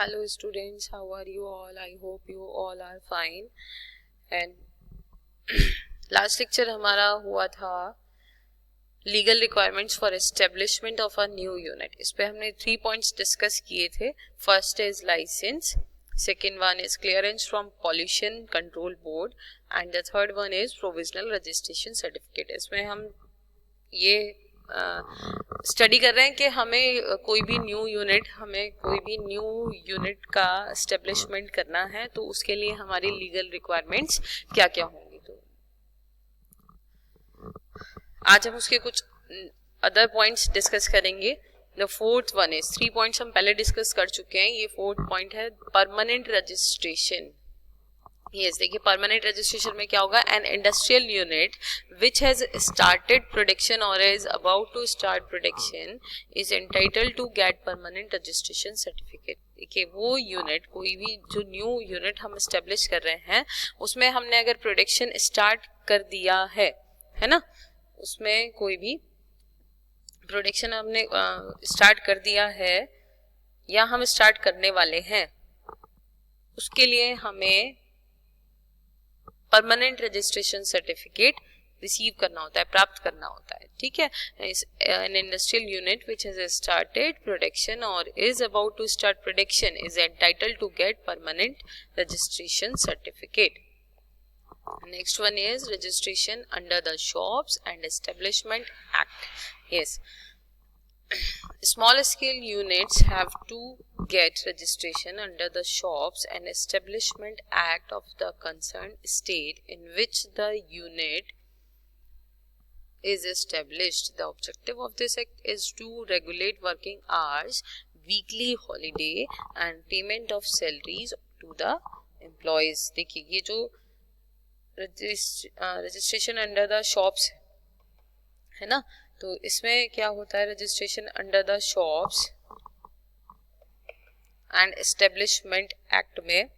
Hello students, how are you all? I hope you all are fine. And last lecture हमारा हुआ था legal requirements for establishment of a new unit. इस पे हमने 3 points discuss किए थे. First is license, second one is clearance from pollution control board and the third one is provisional registration certificate. इसमें हम ये स्टडी कर रहे हैं कि हमें कोई भी न्यू यूनिट का एस्टेब्लिशमेंट करना है तो उसके लिए हमारी लीगल रिक्वायरमेंट्स क्या क्या होंगी. तो आज हम उसके कुछ अदर पॉइंट्स डिस्कस करेंगे. The fourth one is 3 points हम पहले डिस्कस कर चुके हैं. ये फोर्थ पॉइंट है परमानेंट रजिस्ट्रेशन. यस, देखिए परमानेंट रजिस्ट्रेशन में क्या होगा. An industrial unit which has started production or is about to start production is entitled to get permanent registration certificate. देखिए वो यूनिट, कोई भी जो न्यू यूनिट हम एस्टेब्लिश कर रहे हैं उसमें हमने अगर प्रोडक्शन स्टार्ट कर दिया है ना, उसमें कोई भी प्रोडक्शन हमने स्टार्ट कर दिया है या हम स्टार्ट करने वाले हैं, उसके लिए हमें परमानेंट रजिस्ट्रेशन सर्टिफिकेट रिसीव करना होता है, प्राप्त करना होता है. ठीक है. An industrial unit which has started production or is about to start production is entitled to get permanent registration certificate. Next one is registration under the Shops and Establishment Act. Yes, small scale units have to get registration under the Shops and Establishment Act of the concerned state in which the unit is established. The objective of this act is to regulate working hours, weekly holiday and payment of salaries to the employees. देखिए ये जो registration under the shops है ना, तो इसमें क्या होता है. Registration under the shops and establishment act में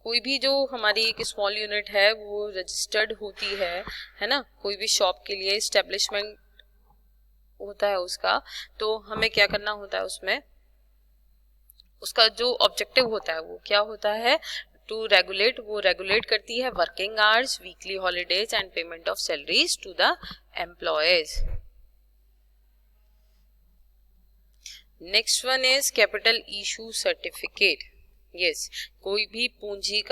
कोई भी जो हमारी एक स्मॉल यूनिट है वो रजिस्टर्ड होती है ना. कोई भी शॉप के लिए एस्टेब्लिशमेंट होता है उसका, तो हमें क्या करना होता है, उसमें उसका जो ऑब्जेक्टिव होता है वो क्या होता है, टू रेगुलेट. वो रेगुलेट करती है working hours, weekly holidays and payment of salaries to the employees. Next one is capital issue certificate. Yes, कोई भी पूंजी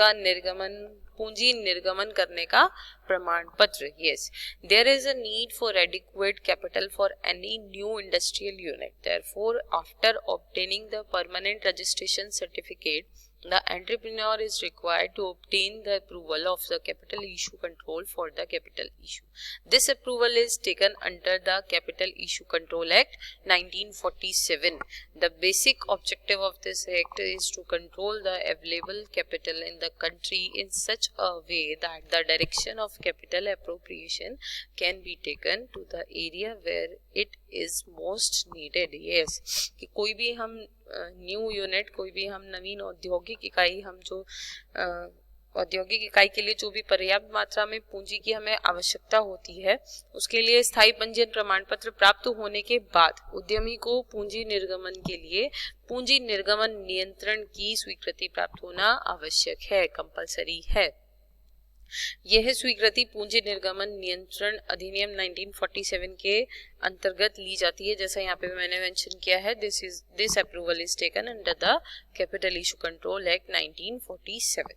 निर्गमन करने का प्रमाण पत्र. Yes, there is a need for adequate capital for any new industrial unit. Therefore after obtaining the permanent registration certificate, the entrepreneur is required to obtain the approval of the capital issue control for the capital issue. This approval is taken under the Capital Issue Control Act 1947. The basic objective of this act is to control the available capital in the country in such a way that the direction of capital appropriation can be taken to the area where it is most needed. Yes, कि कोई भी हम new unit, कोई भी हम नवीन औद्योगिक इकाई, हम जो औद्योगिक इकाई के लिए जो भी पर्याप्त मात्रा में पूंजी की हमें आवश्यकता होती है, उसके लिए स्थायी पंजीयन प्रमाण पत्र प्राप्त होने के बाद उद्यमी को पूंजी निर्गमन के लिए पूंजी निर्गमन नियंत्रण की स्वीकृति प्राप्त होना आवश्यक है, कंपलसरी है. यह स्वीकृति पूंजी निर्गमन नियंत्रण अधिनियम 1947 के अंतर्गत ली जाती है. जैसा यहाँ पे मैंने मेंशन किया है, this approval is taken under the capital issue control act 1947.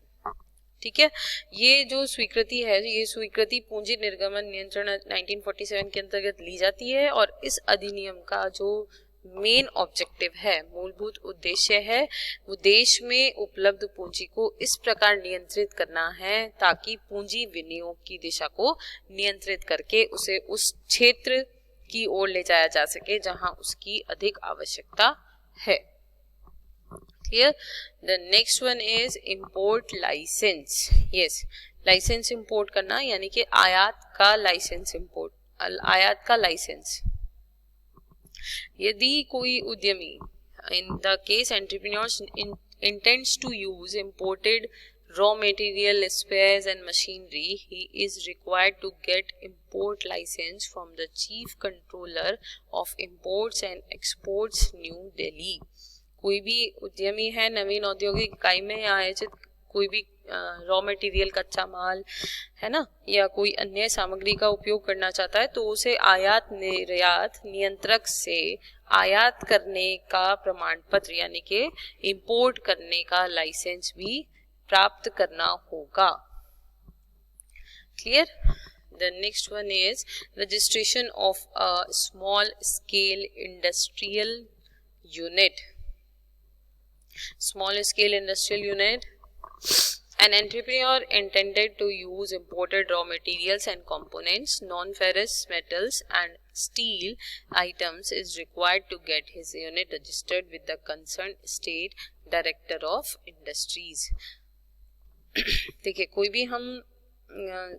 ठीक है. ये जो स्वीकृति है, ये स्वीकृति पूंजी निर्गमन नियंत्रण 1947 के अंतर्गत ली जाती है और इस अधिनियम का जो मेन ऑब्जेक्टिव है, मूलभूत उद्देश्य है, वो देश में उपलब्ध पूंजी को इस प्रकार नियंत्रित करना है ताकि पूंजी विनियोग की दिशा को नियंत्रित करके उसे उस क्षेत्र की ओर ले जाया जा सके जहां उसकी अधिक आवश्यकता है. Here the next one is import license. Yes, license import करना यानी कि आयात का लाइसेंस, आयात का लाइसेंस. यदि कोई उद्यमी, इन the case entrepreneurs intends to use imported raw material, spares and machinery, he is required to get import license from the Chief Controller of Imports and Exports, New Delhi. कोई भी उद्यमी है नवीन औद्योगिक इकाई में या आयोजित कोई भी रॉ मटेरियल कच्चा माल है ना या कोई अन्य सामग्री का उपयोग करना चाहता है तो उसे आयात निर्यात नियंत्रक से आयात करने का प्रमाण पत्र यानी कि इंपोर्ट करने का लाइसेंस भी प्राप्त करना होगा. Clear. The next one is registration of a small scale industrial unit. Small scale industrial unit. An entrepreneur intended to use imported raw materials and components, non-ferrous metals and steel items is required to get his unit registered with the concerned state director of industries. देखिए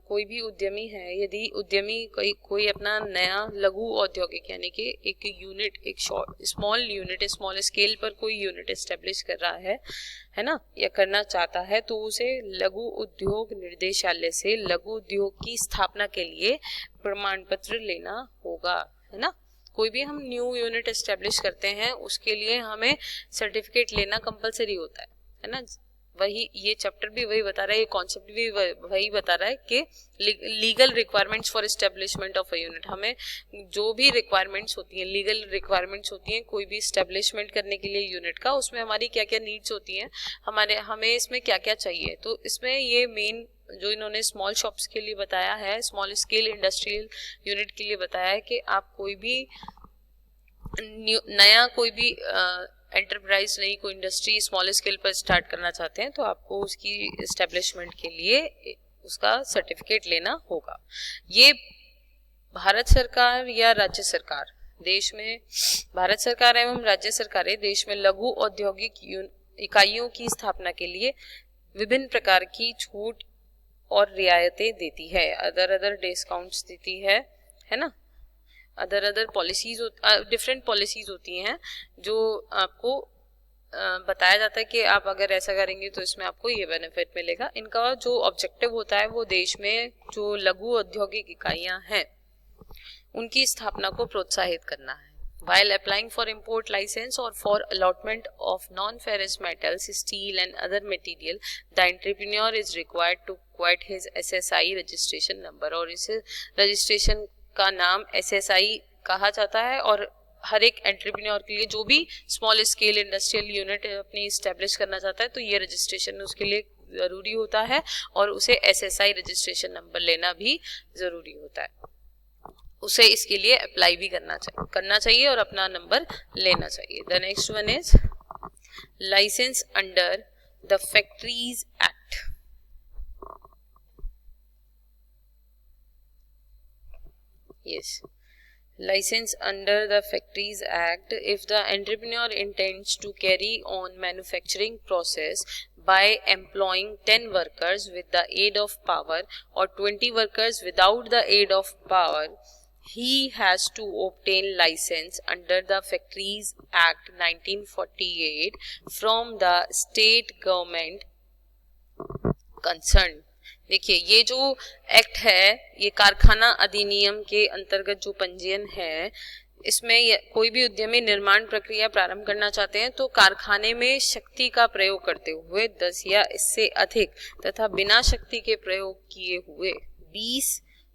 कोई भी उद्यमी है, यदि उद्यमी कोई अपना नया लघु औद्योगिक यानी कि एक यूनिट, एक स्मॉल यूनिट, स्मॉल स्केल पर कोई यूनिट एस्टेब्लिश कर रहा है ना, या करना चाहता है, तो उसे लघु उद्योग निर्देशालय से लघु उद्योग की स्थापना के लिए प्रमाण पत्र लेना होगा, है ना. कोई भी हम न्यू यूनिट एस्टेब्लिश करते हैं उसके लिए हमें सर्टिफिकेट लेना कंपलसरी होता है ना. वही ये चैप्टर भी वही बता रहा है, ये कॉन्सेप्ट भी वही बता रहा है कि legal requirements for establishment of a unit. हमें जो भी रिक्वायरमेंट्स होती हैं, लीगल रिक्वायरमेंट्स होती हैं कोई भी एस्टेब्लिशमेंट करने के लिए यूनिट का, उसमें हमारी क्या क्या नीड्स होती हैं, हमें इसमें क्या क्या चाहिए. तो इसमें ये मेन जो इन्होंने स्मॉल शॉप्स के लिए बताया है, स्मॉल स्केल इंडस्ट्रियल यूनिट के लिए बताया है कि आप कोई भी नया कोई भी एंटरप्राइज नहीं, कोई इंडस्ट्री स्मॉल स्केल पर स्टार्ट करना चाहते हैं तो आपको उसकी एस्टेब्लिशमेंट के लिए उसका सर्टिफिकेट लेना होगा. ये भारत सरकार या राज्य सरकार, देश में भारत सरकार एवं राज्य सरकारें देश में लघु औद्योगिक इकाइयों की स्थापना के लिए विभिन्न प्रकार की छूट और रियायतें देती है. अदर डिस्काउंट्स देती है ना. अदर पॉलिसीज, डिफरेंट पॉलिसीज होती हैं जो आपको बताया जाता है कि आप अगर ऐसा करेंगे तो इसमें आपको ये बेनिफिट मिलेगा. इनका जो ऑब्जेक्टिव होता है वो देश में जो लघु औद्योगिक इकाइयां हैं उनकी स्थापना को प्रोत्साहित करना है. While applying for import license or for allotment of non-ferrous metals, steel and other material, the entrepreneur is required to quote his SSI registration number. और इस रजिस्ट्रेशन का नाम SSI कहा जाता है. और हर एक एंटरप्रेन्योर के लिए जो भी स्मॉल स्केल इंडस्ट्रियल यूनिट अपनी स्टैब्लिश करना चाहता है तो ये रजिस्ट्रेशन उसके लिए ज़रूरी होता है और उसे SSI रजिस्ट्रेशन नंबर लेना भी ज़रूरी होता है. उसे इसके लिए अप्लाई भी करना चाहिए और अपना नंबर लेना चाहिए. The next one is license under the factories act. Yes, license under the Factories Act. If the entrepreneur intends to carry on manufacturing process by employing 10 workers with the aid of power or 20 workers without the aid of power, he has to obtain license under the Factories Act 1948 from the state government concerned. देखिए ये जो act है, ये कारखाना अधिनियम के अंतर्गत जो पंजीयन है, इसमें कोई भी उद्यमी निर्माण प्रक्रिया प्रारंभ करना चाहते हैं तो कारखाने में शक्ति का प्रयोग करते हुए 10 या इससे अधिक तथा बिना शक्ति के प्रयोग किए हुए 20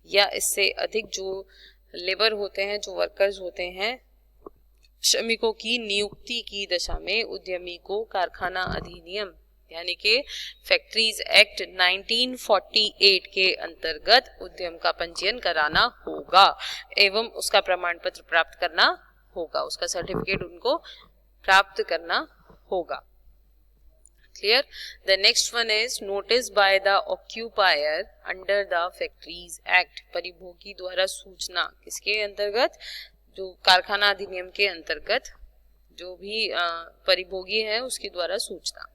या इससे अधिक जो लेबर होते हैं, जो वर्कर्स होते हैं, श्रमिकों की नियुक्ति की दशा में उद्यमी को कारखाना अधिनियम यानी कि फैक्ट्रीज एक्ट 1948 के अंतर्गत उद्यम का पंजीयन कराना होगा एवं उसका प्रमाण पत्र प्राप्त करना होगा, उसका सर्टिफिकेट उनको प्राप्त करना होगा. Clear. The next one is notice by the occupier under the factories act. परिभोगी द्वारा सूचना किसके अंतर्गत? जो कारखाना अधिनियम के अंतर्गत जो भी परिभोगी है उसके द्वारा सूचना,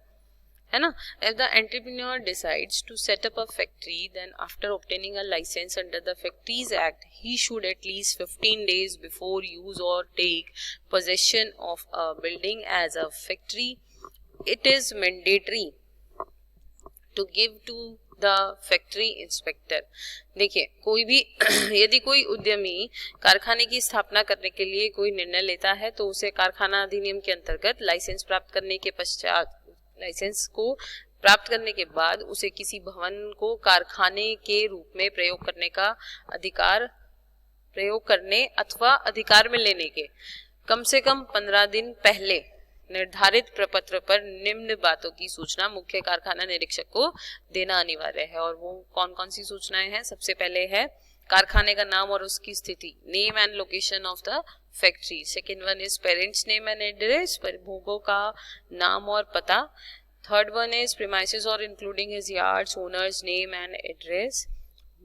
है ना. If the entrepreneur decides to set up a factory, then after obtaining a license under the Factories Act, he should at least 15 days before use or take possession of a building as a factory. It is mandatory to give to the factory inspector. देखिए कोई भी यदि कोई उद्यमी कारखाने की स्थापना करने के लिए कोई निर्णय लेता है तो उसे कारखाना अधिनियम के अंतर्गत लाइसेंस प्राप्त करने के पश्चात, लाइसेंस को प्राप्त करने के बाद उसे किसी भवन को कारखाने के रूप में प्रयोग करने का अधिकार, प्रयोग करने अथवा अधिकार में लेने के कम से कम 15 दिन पहले निर्धारित प्रपत्र पर निम्न बातों की सूचना मुख्य कारखाना निरीक्षक को देना अनिवार्य है। और वो कौन कौन सी सूचनाएं हैं? सबसे पहले है कारखाने का नाम और उसकी स्थिति, name and location of the factory. Second one is parents name and address, परिभोगों का नाम और पता। Third one is premises or including his yards, owners name and address.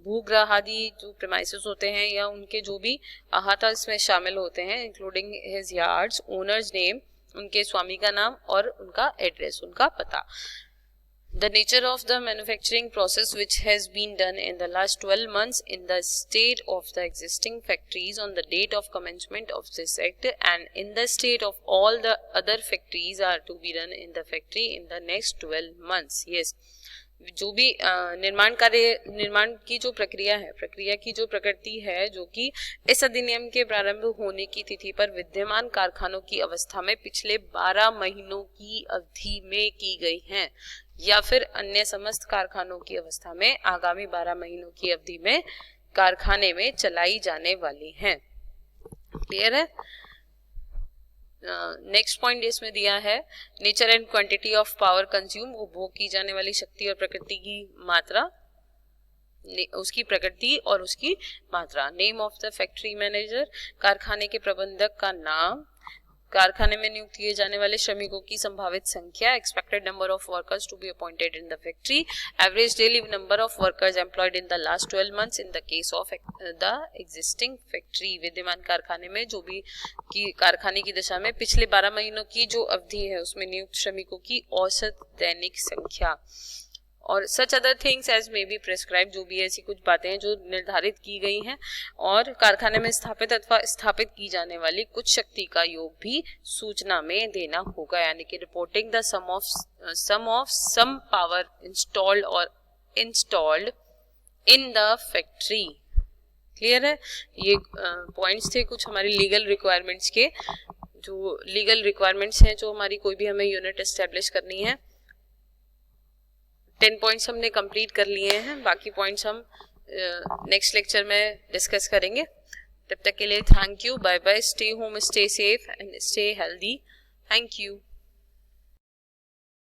भूग्राहादि जो प्रीमाइसेस होते हैं या उनके जो भी अहाता इसमें शामिल होते हैं, including his yards, owners name, उनके स्वामी का नाम और उनका एड्रेस, उनका पता। The nature of the manufacturing process which has been done in the last 12 months in the state of the existing factories on the date of commencement of this act and in the state of all the other factories are to be done in the factory in the next 12 months. Yes. जो भी निर्माण की जो प्रक्रिया की जो प्रकृति है, जो कि इस अधिनियम के प्रारंभ होने की तिथि पर विद्यमान कारखानों की अवस्था में पिछले 12 महीनों की अवधि में की गई हैं या फिर अन्य समस्त कारखानों की अवस्था में आगामी 12 महीनों की अवधि में कारखाने में चलाई जाने वाली हैं। क्लियर है? नेक्स्ट पॉइंट इसमें दिया है nature and quantity of power consume, उपभोग की जाने वाली शक्ति और प्रकृति की मात्रा, उसकी प्रकृति और उसकी मात्रा। Name of the factory manager, कारखाने के प्रबंधक का नाम, कारखाने में नियुक्त किए जाने वाले श्रमिकों की संभावित संख्या, expected number of workers to be appointed in the factory, average daily number of workers employed in the last 12 months in the case of the existing factory. विद्यमान कारखाने में जो भी कारखाने की दशा में पिछले 12 महीनों की जो अवधि है उसमें नियुक्त श्रमिकों की औसत दैनिक संख्या और such other things as may be prescribe, जो भी ऐसी कुछ बातें हैं जो निर्धारित की गई हैं। और कारखाने में स्थापित अथवा स्थापित की जाने वाली कुछ शक्ति का योग भी सूचना में देना होगा, यानी कि reporting the sum of sum power installed or installed in the factory. Clear है? ये पॉइंट्स थे कुछ हमारी लीगल रिक्वायरमेंट्स के, जो लीगल रिक्वायरमेंट्स हैं जो हमारी कोई भी हमें यूनिट एस्टेब्लिश करनी है। 10 पॉइंट्स हमने कंप्लीट कर लिए हैं, बाकी पॉइंट्स हम नेक्स्ट लेक्चर में डिस्कस करेंगे। तब तक के लिए thank you, bye bye, stay home, stay safe and stay healthy. Thank you.